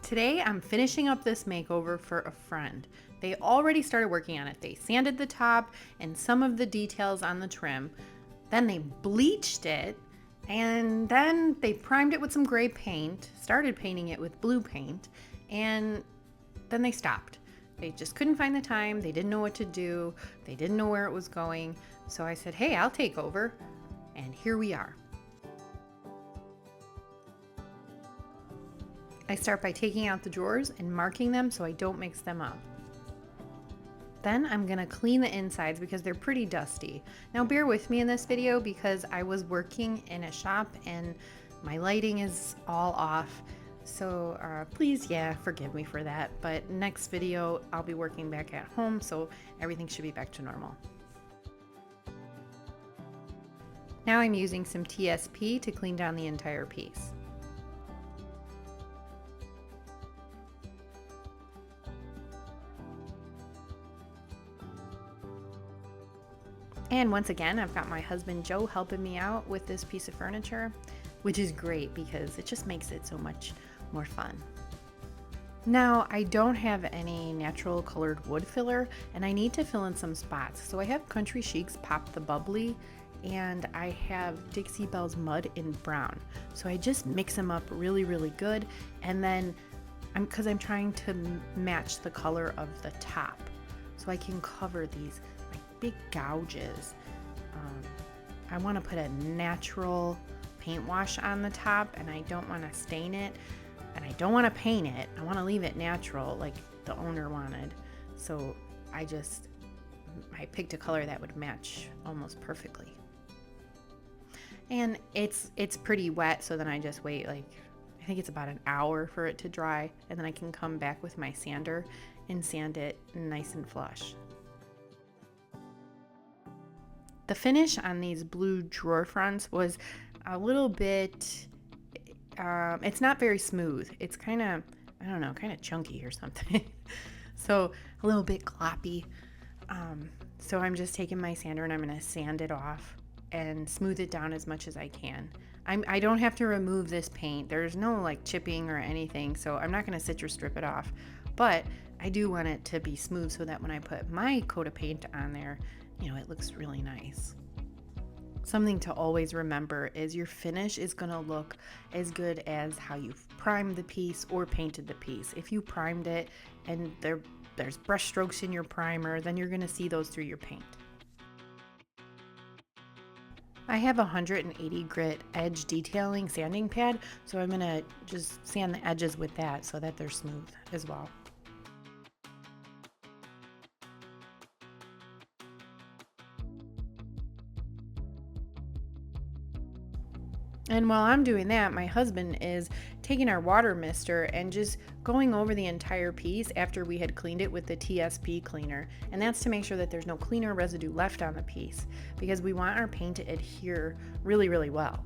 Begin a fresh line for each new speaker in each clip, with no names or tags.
Today I'm finishing up this makeover for a friend. They already started working on it. They sanded the top and some of the details on the trim. Then they bleached it and then they primed it with some gray paint, started painting it with blue paint, and then they stopped. They just couldn't find the time. They didn't know what to do. They didn't know where it was going. So I said, hey, I'll take over. And here we are. I start by taking out the drawers and marking them so I don't mix them up. Then I'm gonna clean the insides because they're pretty dusty. Now bear with me in this video because I was working in a shop and my lighting is all off. So please, forgive me for that. But next video, I'll be working back at home, so everything should be back to normal. Now I'm using some TSP to clean down the entire piece. And once again, I've got my husband Joe helping me out with this piece of furniture, which is great because it just makes it so much more fun. Now, I don't have any natural colored wood filler and I need to fill in some spots. So I have Country Chic's Pop the Bubbly and I have Dixie Belle's Mud in brown. So I just mix them up really, really good. And then because I'm trying to match the color of the top so I can cover these big gouges. I want to put a natural paint wash on the top and I don't want to stain it and I don't want to paint it. I want to leave it natural like the owner wanted. So I picked a color that would match almost perfectly. And it's pretty wet, so then I just wait I think it's about an hour for it to dry, and then I can come back with my sander and sand it nice and flush. The finish on these blue drawer fronts was a little bit, it's not very smooth. It's kind of, I don't know, kind of chunky or something. So a little bit gloppy. So I'm just taking my sander and I'm going to sand it off and smooth it down as much as I can. I don't have to remove this paint. There's no chipping or anything, so I'm not going to citrus strip it off. But I do want it to be smooth so that when I put my coat of paint on there, it looks really nice. Something to always remember is your finish is going to look as good as how you've primed the piece or painted the piece. If you primed it and there's brush strokes in your primer, then you're going to see those through your paint. I have a 180 grit edge detailing sanding pad, so I'm going to just sand the edges with that so that they're smooth as well. And while I'm doing that, my husband is taking our water mister and just going over the entire piece after we had cleaned it with the TSP cleaner. And that's to make sure that there's no cleaner residue left on the piece because we want our paint to adhere really, really well.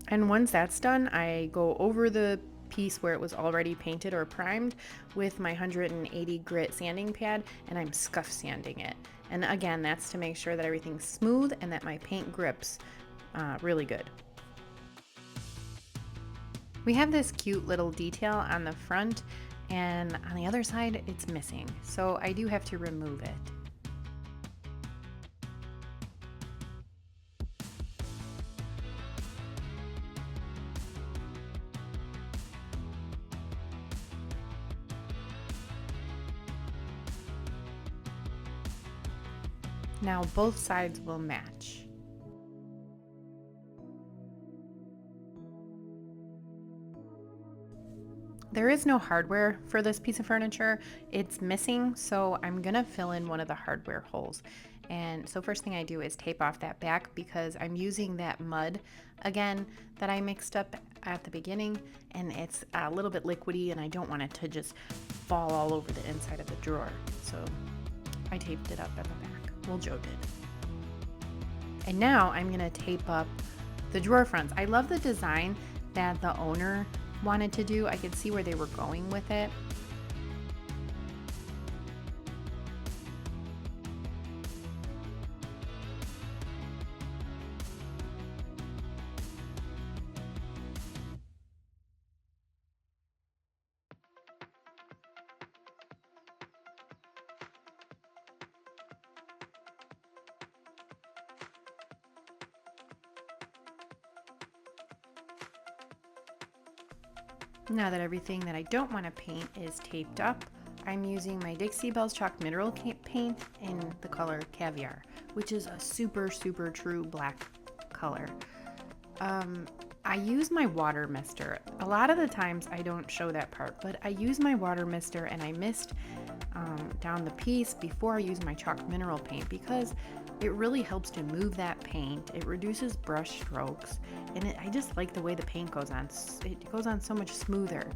And once that's done, I go over the piece where it was already painted or primed with my 180 grit sanding pad and I'm scuff sanding it. And again, that's to make sure that everything's smooth and that my paint grips really good. We have this cute little detail on the front and on the other side it's missing, so I do have to remove it. Now both sides will match. There is no hardware for this piece of furniture. It's missing, so I'm gonna fill in one of the hardware holes. And so first thing I do is tape off that back because I'm using that mud again that I mixed up at the beginning, and it's a little bit liquidy and I don't want it to just fall all over the inside of the drawer. So I taped it up at the back. Well, Joe did. And now I'm gonna tape up the drawer fronts. I love the design that the owner wanted to do. I could see where they were going with it. Now that everything that I don't want to paint is taped up, I'm using my Dixie Belle's Chalk Mineral Paint in the color Caviar, which is a super, super true black color. I use my water mister. A lot of the times I don't show that part, but I use my water mister and I mist down the piece before I use my chalk mineral paint because it really helps to move that paint. It reduces brush strokes, and I just like the way the paint goes on. It goes on so much smoother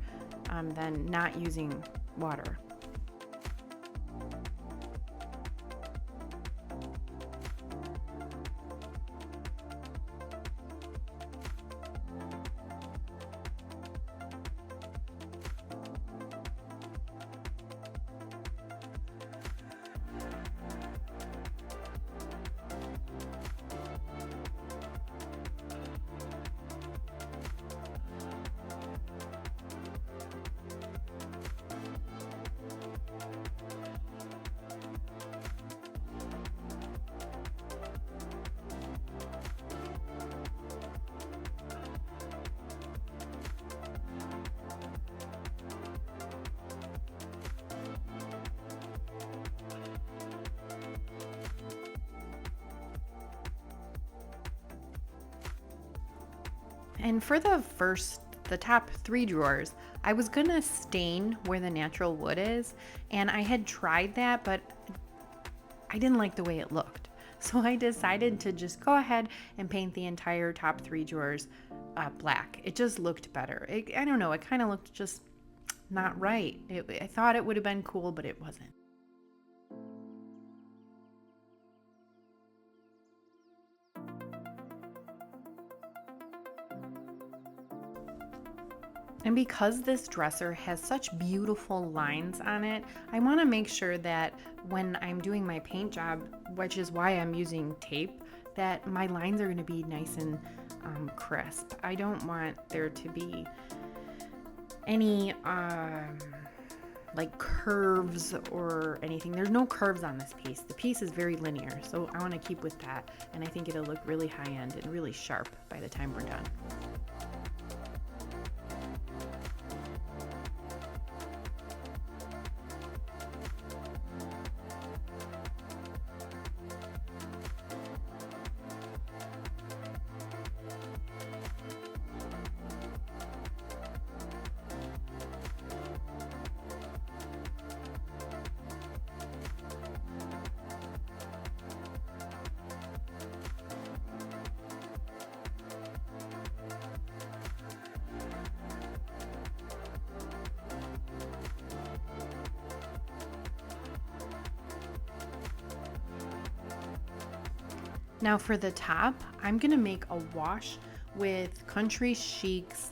than not using water. And for the top 3 drawers, I was gonna stain where the natural wood is, and I had tried that, but I didn't like the way it looked. So I decided to just go ahead and paint the entire top 3 drawers black. It just looked better. I don't know, it kind of looked just not right. I thought it would have been cool, but it wasn't. And because this dresser has such beautiful lines on it, I want to make sure that when I'm doing my paint job, which is why I'm using tape, that my lines are going to be nice and crisp. I don't want there to be any like curves or anything. There's no curves on this piece. The piece is very linear, so I want to keep with that, and I think it'll look really high end and really sharp by the time we're done. Now for the top, I'm gonna make a wash with Country Chic's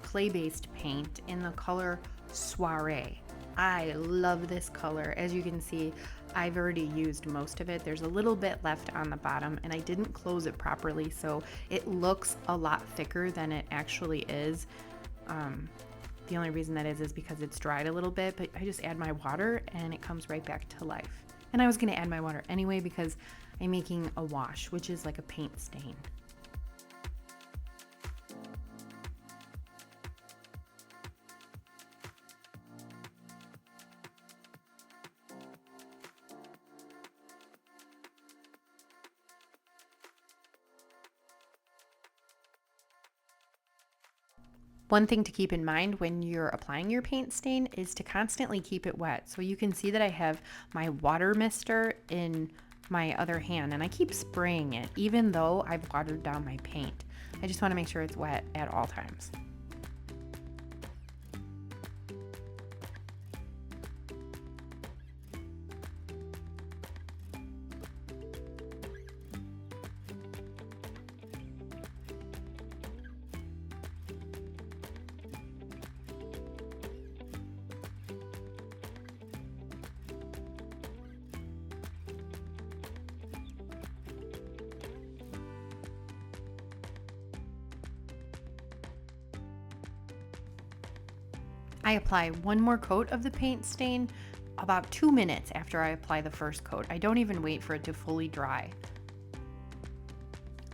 clay-based paint in the color Soiree. I love this color. As you can see, I've already used most of it. There's a little bit left on the bottom and I didn't close it properly, so it looks a lot thicker than it actually is. The only reason that is because it's dried a little bit, but I just add my water and it comes right back to life. And I was gonna add my water anyway because I'm making a wash, which is like a paint stain. One thing to keep in mind when you're applying your paint stain is to constantly keep it wet. So you can see that I have my water mister in my other hand and I keep spraying it even though I've watered down my paint. I just want to make sure it's wet at all times. I apply one more coat of the paint stain about 2 minutes after I apply the first coat. I don't even wait for it to fully dry.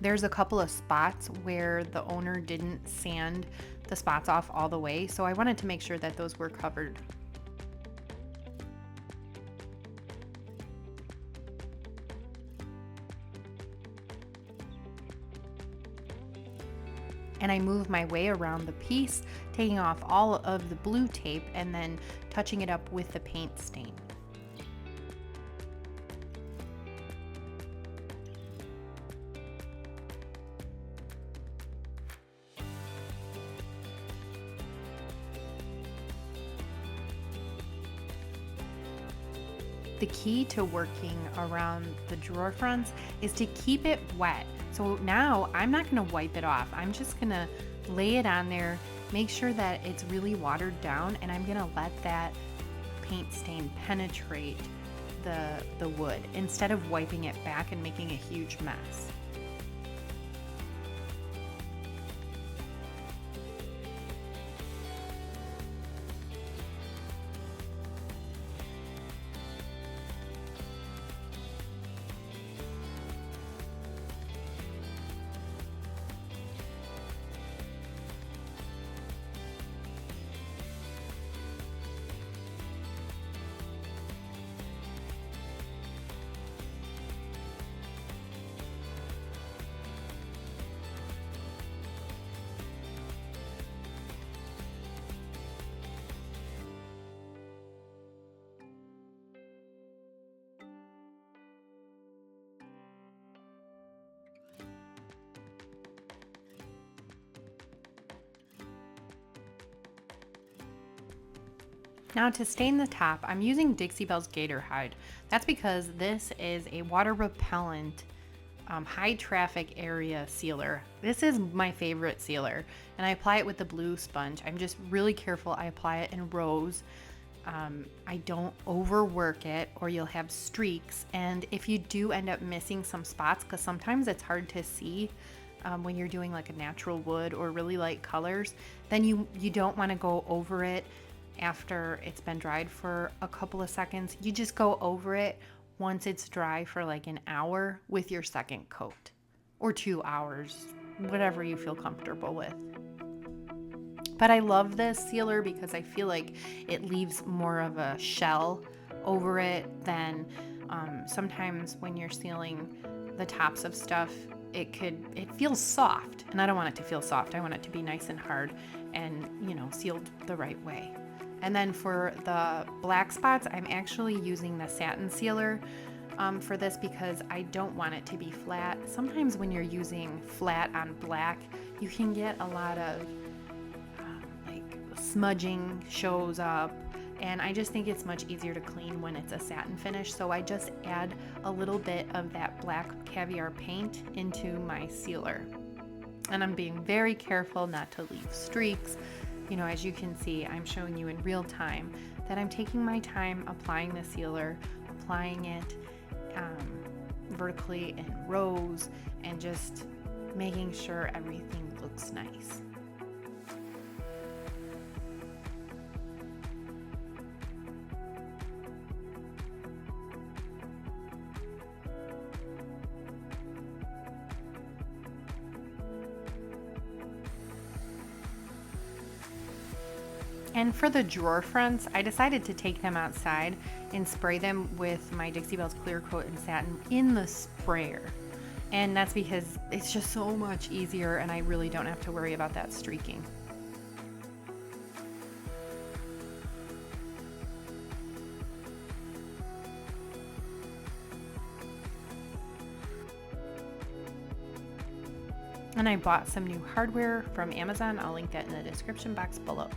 There's a couple of spots where the owner didn't sand the spots off all the way, so I wanted to make sure that those were covered. And I move my way around the piece, taking off all of the blue tape and then touching it up with the paint stain. The key to working around the drawer fronts is to keep it wet. So now I'm not going to wipe it off. I'm just going to lay it on there, make sure that it's really watered down, and I'm going to let that paint stain penetrate the wood instead of wiping it back and making a huge mess. Now to stain the top, I'm using Dixie Belle's Gator Hide. That's because this is a water repellent, high traffic area sealer. This is my favorite sealer, and I apply it with the blue sponge. I'm just really careful. I apply it in rows. I don't overwork it or you'll have streaks. And if you do end up missing some spots, because sometimes it's hard to see when you're doing like a natural wood or really light colors, then you don't want to go over it after it's been dried for a couple of seconds. You just go over it once it's dry for like an hour with your second coat, or 2 hours, whatever you feel comfortable with. But I love this sealer because I feel like it leaves more of a shell over it than sometimes when you're sealing the tops of stuff, it feels soft, and I don't want it to feel soft. I want it to be nice and hard and, sealed the right way. And then for the black spots, I'm actually using the satin sealer for this because I don't want it to be flat. Sometimes when you're using flat on black, you can get a lot of like smudging shows up, and I just think it's much easier to clean when it's a satin finish. So I just add a little bit of that black caviar paint into my sealer. And I'm being very careful not to leave streaks. As you can see, I'm showing you in real time that I'm taking my time applying the sealer, applying it vertically in rows, and just making sure everything looks nice. And for the drawer fronts, I decided to take them outside and spray them with my Dixie Belle's Clear Coat and Satin in the sprayer. And that's because it's just so much easier, and I really don't have to worry about that streaking. And I bought some new hardware from Amazon. I'll link that in the description box below.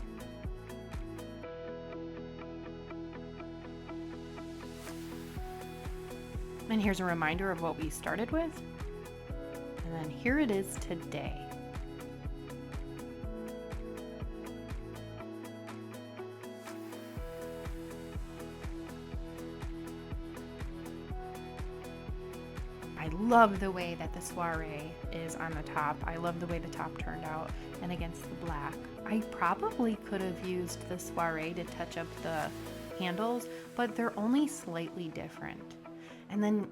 And here's a reminder of what we started with. And then here it is today. I love the way that the soiree is on the top. I love the way the top turned out and against the black. I probably could have used the soiree to touch up the handles, but they're only slightly different. And then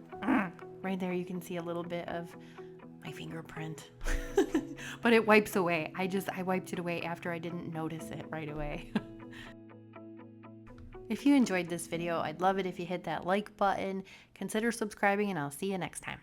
right there you can see a little bit of my fingerprint. But it wipes away. I wiped it away after I didn't notice it right away. If you enjoyed this video, I'd love it if you hit that like button, consider subscribing, and I'll see you next time.